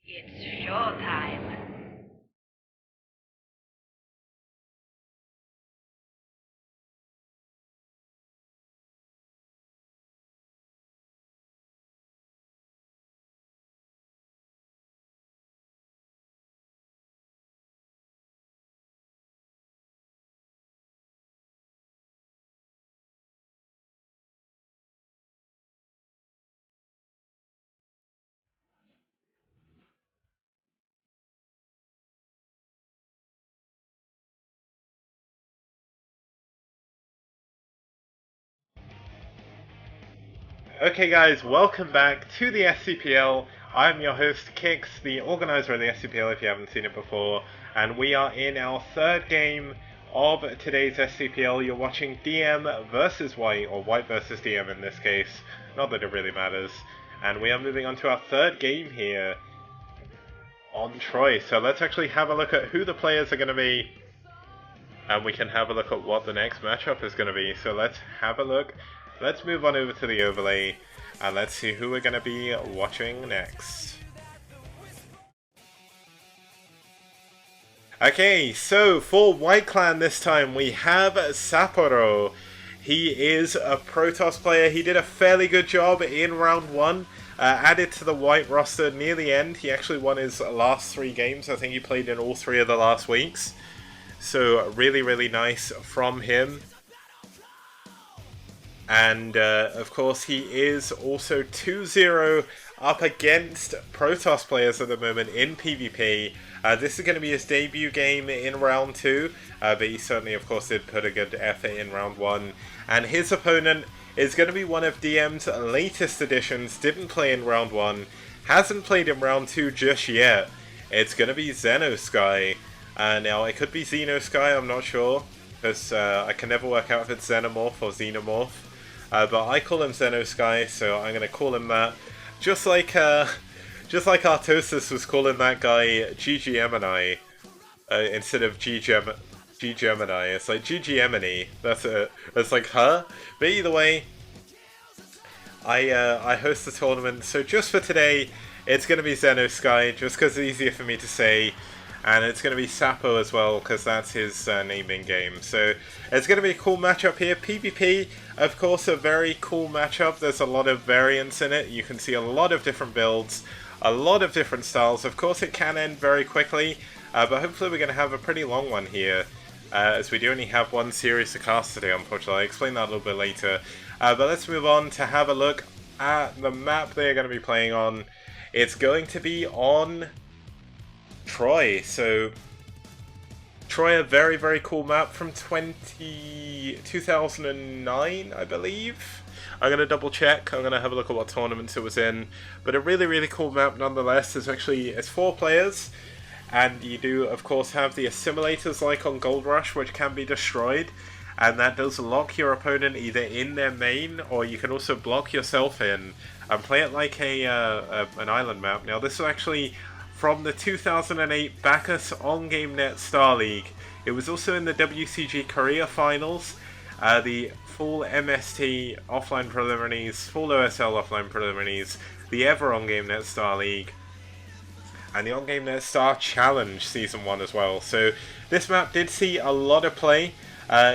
It's showtime. Okay guys, welcome back to the SCPL. I'm your host Kix, the organizer of the SCPL if you haven't seen it before, and we are in our third game of today's SCPL. You're watching DM versus White, or White versus DM in this case, not that it really matters. And we are moving on to our third game here on Troy. So let's actually have a look at who the players are going to be, and we can have a look at what the next matchup is going to be. So let's have a look. Let's move on over to the overlay, and let's see who we're going to be watching next. Okay, so for White Clan this time, we have SAPPPORO. He is a Protoss player. He did a fairly good job in round 1. Added to the White roster near the end. He actually won his last 3 games. I think he played in all 3 of the last weeks. So really, really nice from him. And of course he is also 2-0 up against Protoss players at the moment in PvP. This is going to be his debut game in round 2, but he certainly of course did put a good effort in round 1. And his opponent is going to be one of DM's latest additions, didn't play in round 1, hasn't played in round 2 just yet. It's going to be XenOsky. Now it could be XenOsky, I'm not sure, because I can never work out if it's Xenomorph or Xenomorph. But I call him XenOsky, so I'm going to call him that. Just like Artosis was calling that guy GGMini instead of G-Gemini. It's like GGMini. That's it. It's like, huh? But either way, I host the tournament, so just for today, it's going to be XenOsky, just because it's easier for me to say. And it's going to be Sappo as well, because that's his name in game. So it's going to be a cool matchup here. PvP, of course, a very cool matchup. There's a lot of variance in it. You can see a lot of different builds, a lot of different styles. Of course, it can end very quickly, but hopefully we're going to have a pretty long one here, as we do only have one series to cast today, unfortunately. I'll explain that a little bit later. But let's move on to have a look at the map they're going to be playing on. It's going to be on Troy. So Troy, a very, very cool map from 2009, I believe. I'm going to double check. I'm going to have a look at what tournaments it was in. But a really, really cool map nonetheless. It's 4 players. And you do, of course, have the assimilators like on Gold Rush, which can be destroyed. And that does lock your opponent either in their main, or you can also block yourself in and play it like an island map. Now, this is actually from the 2008 Bacchus on GameNet Star League. It was also in the WCG Korea Finals, the full MST offline preliminaries, full OSL offline preliminaries, the Ever on GameNet Star League, and the On GameNet Star Challenge Season 1 as well. So this map did see a lot of play.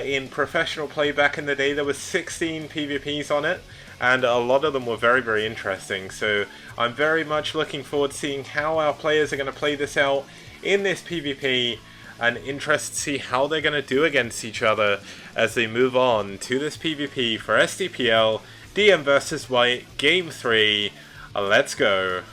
In professional play back in the day, there was 16 PvPs on it, and a lot of them were very, very interesting. So I'm very much looking forward to seeing how our players are going to play this out in this PvP, and interested to see how they're going to do against each other as they move on to this PvP for STPL DM vs White Game 3. Let's go.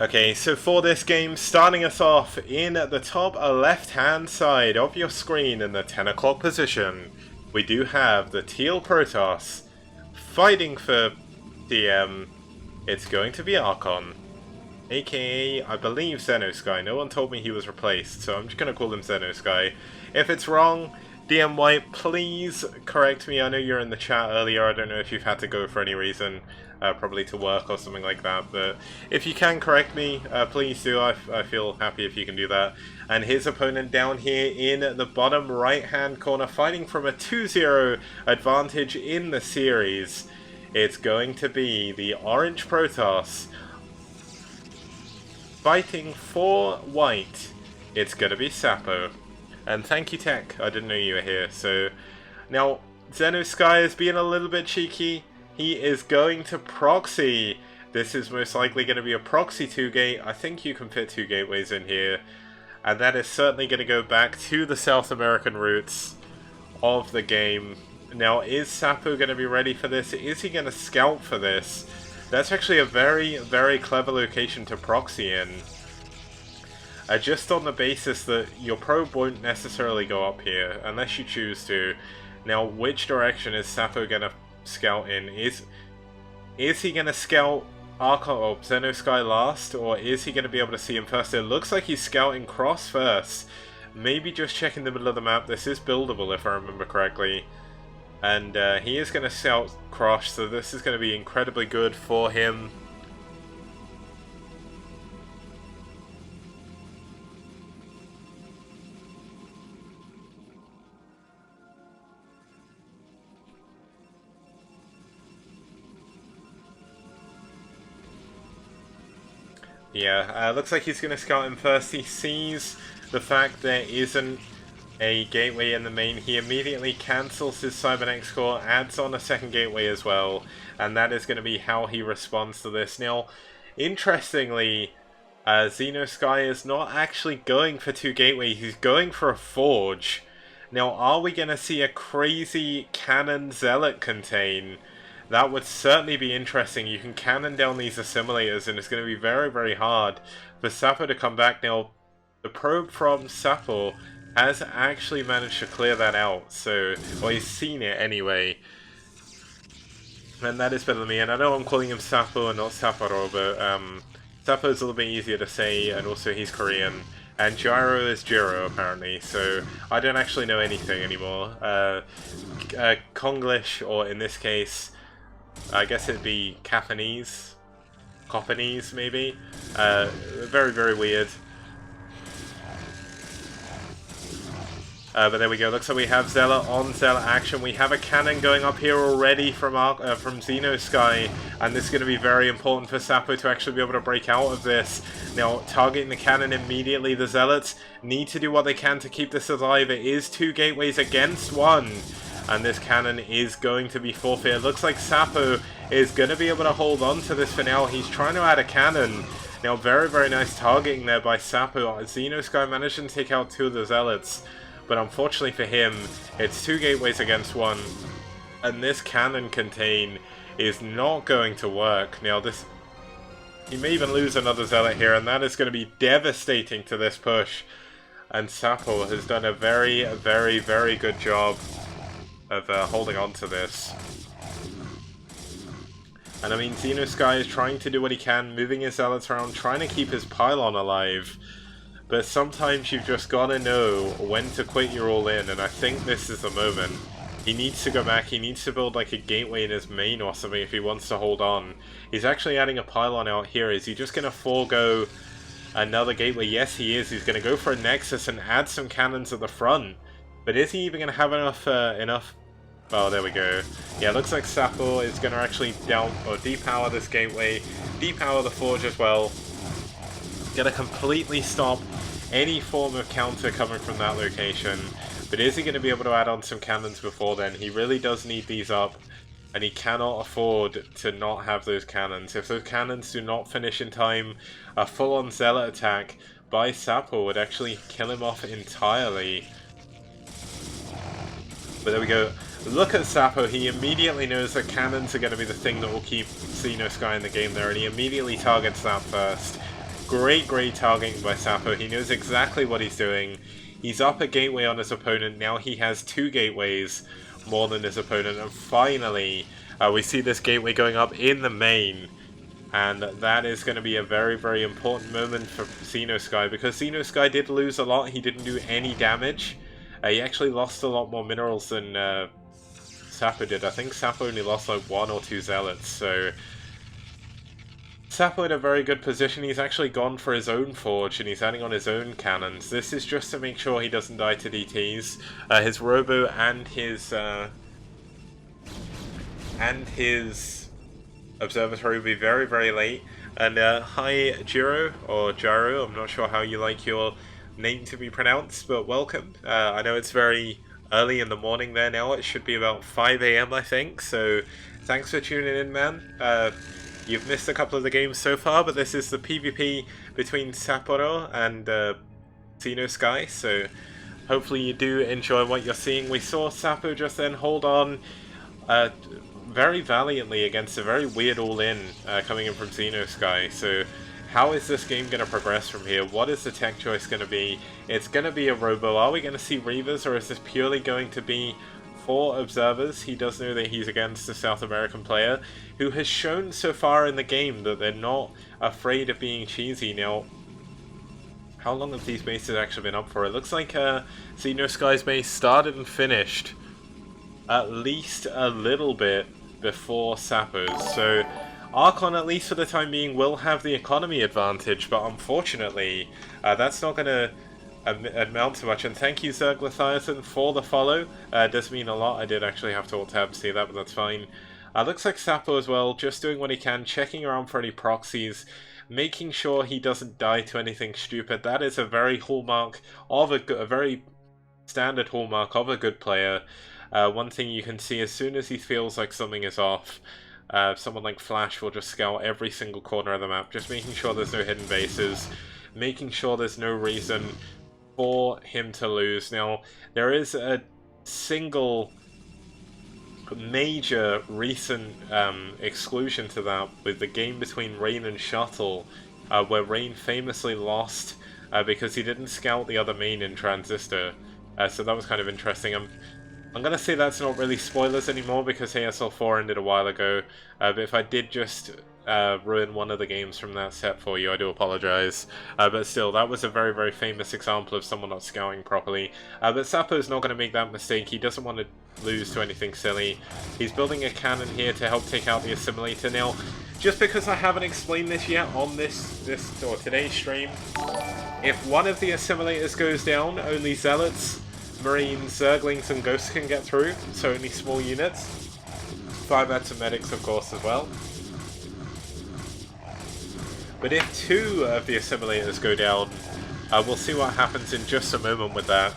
Okay, so for this game, starting us off in the top left-hand side of your screen in the 10 o'clock position, we do have the Teal Protoss fighting for DM. It's going to be Archon, aka, I believe, XenOsky. No one told me he was replaced, so I'm just going to call him XenOsky. If it's wrong, DM White, please correct me. I know you're in the chat earlier. I don't know if you've had to go for any reason. probably to work or something like that. But if you can correct me, please do. I feel happy if you can do that. And his opponent down here in the bottom right-hand corner, fighting from a 2-0 advantage in the series. It's going to be the Orange Protoss fighting for white. It's going to be Sappo. And thank you, Tech. I didn't know you were here. So now XenOsky is being a little bit cheeky. He is going to proxy. This is most likely going to be a proxy 2-gate. I think you can fit 2 gateways in here. And that is certainly going to go back to the South American roots of the game. Now, is Sappo going to be ready for this? Is he going to scout for this? That's actually a very, very clever location to proxy in. Just on the basis that your probe won't necessarily go up here, unless you choose to. Now, which direction is Sappo going to scout in? Is he going to scout XenOsky last, or is he going to be able to see him first? It looks like he's scouting cross first. Maybe just checking the middle of the map. This is buildable if I remember correctly. And he is going to scout cross, so this is going to be incredibly good for him. Yeah, looks like he's going to scout him first. He sees the fact there isn't a gateway in the main. He immediately cancels his Cybernex core, adds on a second gateway as well, and that is going to be how he responds to this. Now, interestingly, XenOsky is not actually going for 2 gateways, he's going for a forge. Now, are we going to see a crazy cannon zealot contain? That would certainly be interesting. You can cannon down these assimilators, and it's going to be very, very hard for Sappo to come back. Now, the probe from Sappo has actually managed to clear that out, so, well, he's seen it anyway. And that is better than me, and I know I'm calling him Sappo and not SAPPPORO, but Sappo's a little bit easier to say, and also he's Korean. And Gyro is Jiro, apparently, so I don't actually know anything anymore. Konglish, or in this case, I guess it'd be Japanese, Copanese maybe. Very, very weird. But there we go. Looks like we have Zealot on Zealot action. We have a cannon going up here already from XenOsky, and this is going to be very important for Sappo to actually be able to break out of this. Now, targeting the cannon immediately, the Zealots need to do what they can to keep this alive. It is 2 gateways against 1, and this cannon is going to be forfeit. It looks like Sappo is going to be able to hold on to this for now. He's trying to add a cannon. Now, very, very nice targeting there by Sappo. XenOsky managed to take out 2 of the Zealots. But unfortunately for him, it's 2 gateways against 1, and this cannon contain is not going to work. Now this, he may even lose another Zealot here, and that is going to be devastating to this push. And Sappo has done a very, very, very good job of holding on to this. And I mean, XenOsky is trying to do what he can, moving his Zealots around, trying to keep his pylon alive. But sometimes you've just got to know when to quit your all-in, and I think this is the moment. He needs to go back, he needs to build like a gateway in his main or something if he wants to hold on. He's actually adding a pylon out here. Is he just going to forego another gateway? Yes, he is. He's going to go for a Nexus and add some cannons at the front. But is he even going to have enough... Oh, there we go. Yeah, looks like Sappo is going to actually depower this gateway, depower the forge as well. Gonna completely stop any form of counter coming from that location. But is he going to be able to add on some cannons before then? He really does need these up, and he cannot afford to not have those cannons. If those cannons do not finish in time, a full-on Zealot attack by Sappo would actually kill him off entirely. But there we go. Look at Sappo. He immediately knows that cannons are going to be the thing that will keep XenOsky in the game there, and he immediately targets that first. Great, great targeting by Sappo. He knows exactly what he's doing. He's up a gateway on his opponent. Now he has 2 gateways more than his opponent. And finally, we see this gateway going up in the main. And that is going to be a very, very important moment for XenOsky, because XenOsky did lose a lot. He didn't do any damage. He actually lost a lot more minerals than Sappo did. I think Sappo only lost like 1 or 2 Zealots. So Sappo in a very good position. He's actually gone for his own forge and he's adding on his own cannons. This is just to make sure he doesn't die to DTs. His robo and his observatory will be very, very late. And hi Jiro, or Jaro, I'm not sure how you like your name to be pronounced, but welcome. I know it's very early in the morning there now. It should be about 5 AM I think, so thanks for tuning in, man. You've missed a couple of the games so far, but this is the PvP between SAPPPORO and XenOsky, so hopefully you do enjoy what you're seeing. We saw Sappo just then hold on very valiantly against a very weird all-in coming in from XenOsky, so how is this game going to progress from here? What is the tech choice going to be? It's going to be a robo. Are we going to see Reavers, or is this purely going to be for observers? He does know that he's against a South American player who has shown so far in the game that they're not afraid of being cheesy. Now, how long have these bases actually been up for? It looks like XenOsky's base started and finished at least a little bit before Sappo's. So Archon, at least for the time being, will have the economy advantage, but unfortunately that's not going to amount to much. And thank you, Zerglathiathan, for the follow. Does mean a lot. I did actually have to alt-tab to see that, but that's fine. Looks like Sappo as well, just doing what he can, checking around for any proxies, making sure he doesn't die to anything stupid. That is a very hallmark of a very standard hallmark of a good player. One thing you can see, as soon as he feels like something is off, someone like Flash will just scout every single corner of the map, just making sure there's no hidden bases, making sure there's no reason for him to lose. Now, there is a single major recent exclusion to that with the game between Rain and Shuttle, where Rain famously lost because he didn't scout the other main in Transistor. So that was kind of interesting. I'm going to say that's not really spoilers anymore because ASL4 ended a while ago, but if I did just ruin one of the games from that set for you, I do apologize. But still, that was a very, very famous example of someone not scouting properly. But Sappo's not going to make that mistake. He doesn't want to lose to anything silly. He's building a cannon here to help take out the assimilator. Now, just because I haven't explained this yet on this or today's stream, if one of the assimilators goes down, only Zealots, Marines, Zerglings, and Ghosts can get through, so only small units. 5 adds and medics, of course, as well. But if 2 of the assimilators go down, we'll see what happens in just a moment with that.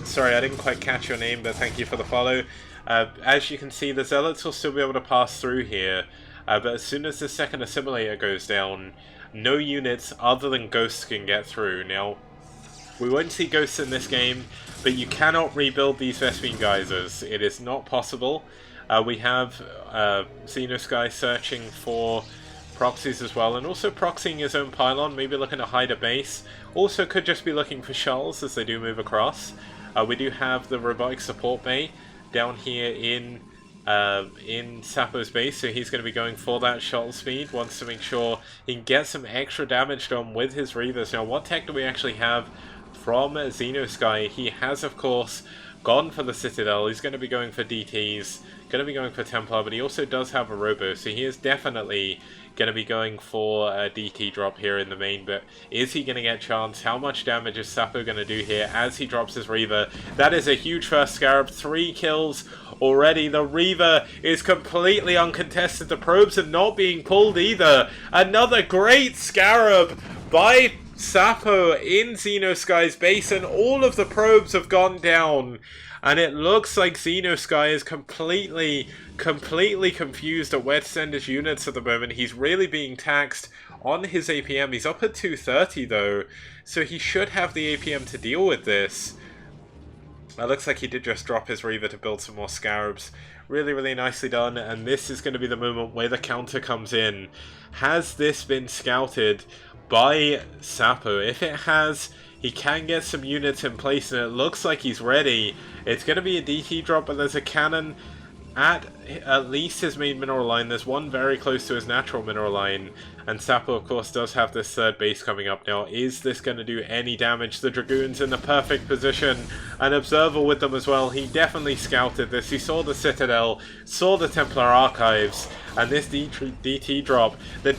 Sorry, I didn't quite catch your name, but thank you for the follow. As you can see, the Zealots will still be able to pass through here, but as soon as the second assimilator goes down, no units other than Ghosts can get through. Now, we won't see Ghosts in this game, but you cannot rebuild these Vespene Geysers. It is not possible. We have XenOsky searching for proxies as well, and also proxying his own pylon, maybe looking to hide a base. Also could just be looking for shuttles as they do move across. We do have the robotic support bay down here in Sappo's base, so he's going to be going for that shuttle speed, wants to make sure he can get some extra damage done with his Reavers. Now, what tech do we actually have from XenOsky? He has, of course, gone for the Citadel. He's going to be going for DTs, going to be going for Templar, but he also does have a Robo, so he is definitely going to be going for a DT drop here in the main. But is he going to get chance? How much damage is Sappo going to do here as he drops his Reaver? That is a huge first Scarab. 3 kills already. The Reaver is completely uncontested. The probes are not being pulled either. Another great Scarab by Sappo in XenOsky's base, and all of the probes have gone down. And it looks like XenOsky is completely confused at where to send his units at the moment. He's really being taxed on his APM. He's up at 230 though, so he should have the APM to deal with this. It looks like he did just drop his Reaver to build some more Scarabs. Really, really nicely done, and this is going to be the moment where the counter comes in. Has this been scouted by Sappo? If it has, he can get some units in place, and it looks like he's ready. It's going to be a DT drop, but there's a cannon at least his main mineral line. There's one very close to his natural mineral line, and Sappo of course does have this third base coming up now. Is this going to do any damage? The Dragoon's in the perfect position, an observer with them as well. He definitely scouted this. He saw the Citadel, saw the Templar Archives, and this DT drop, the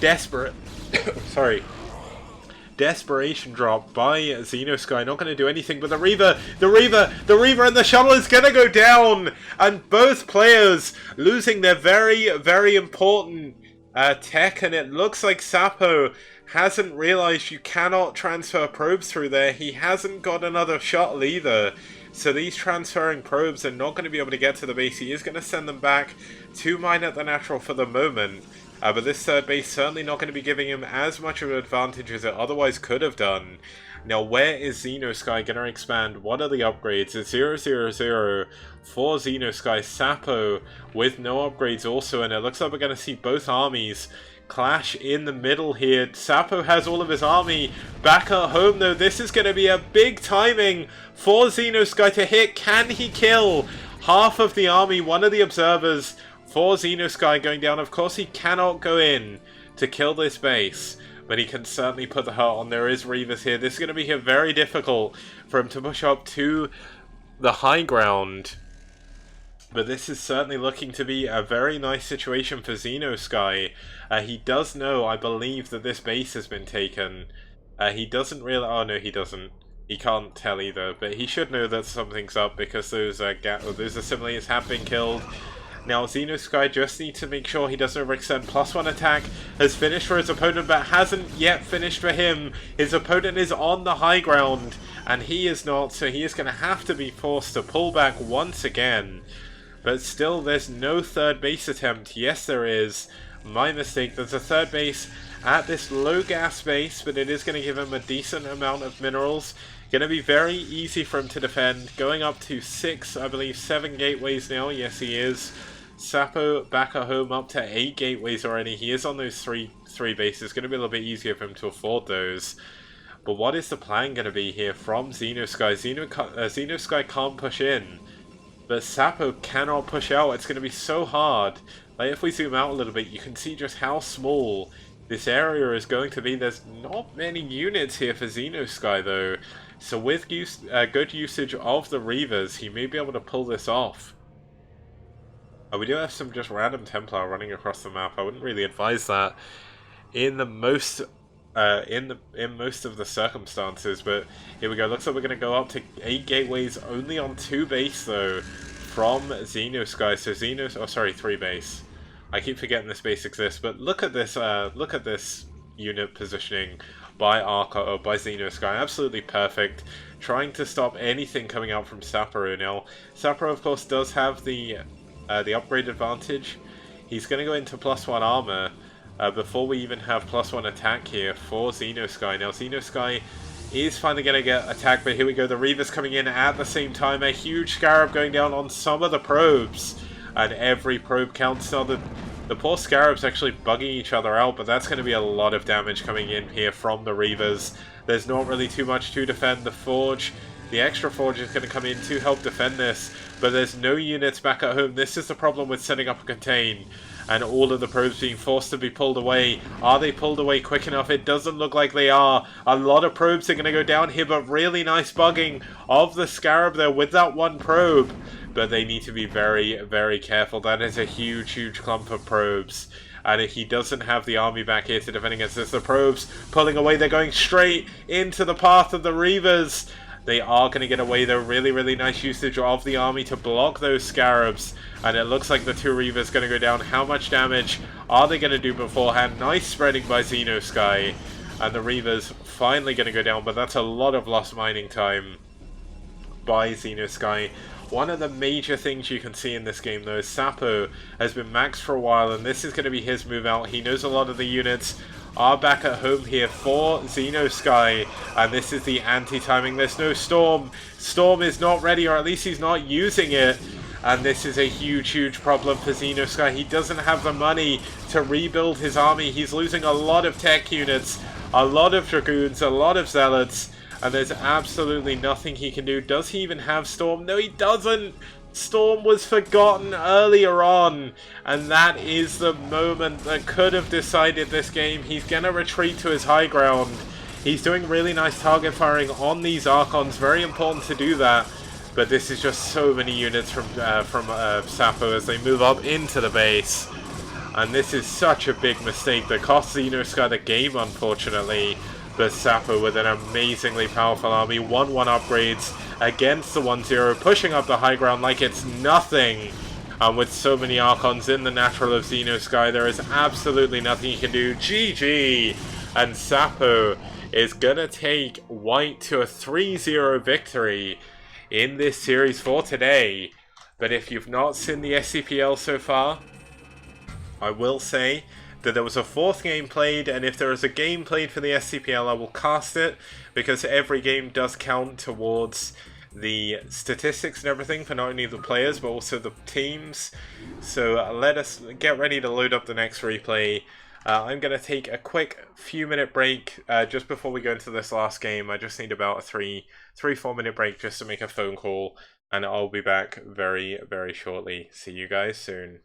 desperation drop by XenOsky, not going to do anything, but the Reaver and the shuttle is going to go down, and both players losing their very, very important tech, and it looks like Sappo hasn't realized you cannot transfer probes through there. He hasn't got another shuttle either, so these transferring probes are not going to be able to get to the base. He is going to send them back to mine at the natural for the moment. But this third base certainly not going to be giving him as much of an advantage as it otherwise could have done. Now, where is XenOsky going to expand? What are the upgrades? It's 0, 0, 0 for XenOsky. Sappo with no upgrades also, and it looks like we're going to see both armies clash in the middle here. Sappo has all of his army back at home, though. This is going to be a big timing for XenOsky to hit. Can he kill half of the army? One of the observers for XenOsky going down. Of course, he cannot go in to kill this base, but he can certainly put the hurt on. There is Reavers here. This is going to be very difficult for him to push up to the high ground, but this is certainly looking to be a very nice situation for XenOsky. He does know, I believe, that this base has been taken. He doesn't really... Oh, no, he doesn't. He can't tell either, but he should know that something's up because those assimilators have been killed. Now, XenOsky just needs to make sure he doesn't overextend. +1 attack has finished for his opponent, but hasn't yet finished for him. His opponent is on the high ground, and he is not, so he is going to have to be forced to pull back once again. But still, there's no third base attempt. Yes, there is. My mistake. There's a third base at this low gas base, but it is going to give him a decent amount of minerals. Going to be very easy for him to defend. Going up to 6, I believe 7 gateways now. Yes, he is. Sappo back at home up to 8 gateways already. He is on those three bases. Going to be a little bit easier for him to afford those. But what is the plan going to be here from XenOsky? XenOsky can't push in, but Sappo cannot push out. It's going to be so hard. Like, if we zoom out a little bit, you can see just how small this area is going to be. There's not many units here for XenOsky though. So with good usage of the Reavers, he may be able to pull this off. We do have some just random Templar running across the map. I wouldn't really advise that in the most in most of the circumstances, but here we go. Looks like we're going to go up to 8 gateways, only on 2 base though from XenOsky. So 3 base. I keep forgetting this base exists, but look at this unit positioning by XenOsky. Absolutely perfect. Trying to stop anything coming out from Sapporo. Now, Sapporo of course does have the upgrade advantage. He's going to go into +1 armor before we even have +1 attack here for XenOsky. Now, XenOsky is finally going to get attacked, but here we go. The Reavers coming in at the same time. A huge Scarab going down on some of the probes, and every probe counts. Now, the poor Scarabs actually bugging each other out, but that's going to be a lot of damage coming in here from the Reavers. There's not really too much to defend. The Forge, the extra Forge is going to come in to help defend this, but there's no units back at home. This is the problem with setting up a contain, and all of the probes being forced to be pulled away. Are they pulled away quick enough? It doesn't look like they are. A lot of probes are going to go down here, but really nice bugging of the Scarab there with that one probe. But they need to be very, very careful. That is a huge, huge clump of probes. And if he doesn't have the army back here to defend against this, the probes pulling away, they're going straight into the path of the Reavers. They are going to get away though. Really, really nice usage of the army to block those Scarabs. And it looks like the 2 Reavers going to go down. How much damage are they going to do beforehand? Nice spreading by XenOsky. And the Reavers finally going to go down, but that's a lot of lost mining time by XenOsky. One of the major things you can see in this game though is Sappo has been maxed for a while, and this is going to be his move out. He knows a lot of the units are back at home here for XenOsky, and this is the anti-timing. There's no Storm. Storm is not ready, or at least he's not using it, and this is a huge, huge problem for XenOsky. He doesn't have the money to rebuild his army. He's losing a lot of tech units, a lot of Dragoons, a lot of Zealots, and there's absolutely nothing he can do. Does he even have Storm? No, he doesn't! Storm was forgotten earlier on, and that is the moment that could have decided this game. He's going to retreat to his high ground. He's doing really nice target firing on these Archons, very important to do that. But this is just so many units from Sappo as they move up into the base. And this is such a big mistake that costs XenOsky the game, unfortunately. But Sappo with an amazingly powerful army, 1-1 upgrades against the 1-0, pushing up the high ground like it's nothing. With so many Archons in the natural of XenOsky, there is absolutely nothing you can do. GG! And Sappo is gonna take White to a 3-0 victory in this series for today. But if you've not seen the STPL so far, I will say that there was a 4th game played, and if there is a game played for the STPL, I will cast it, because every game does count towards the statistics and everything for not only the players but also the teams. So let us get ready to load up the next replay. I'm going to take a quick few minute break just before we go into this last game. I just need about a 3-4 minute break just to make a phone call, and I'll be back very, very shortly. See you guys soon.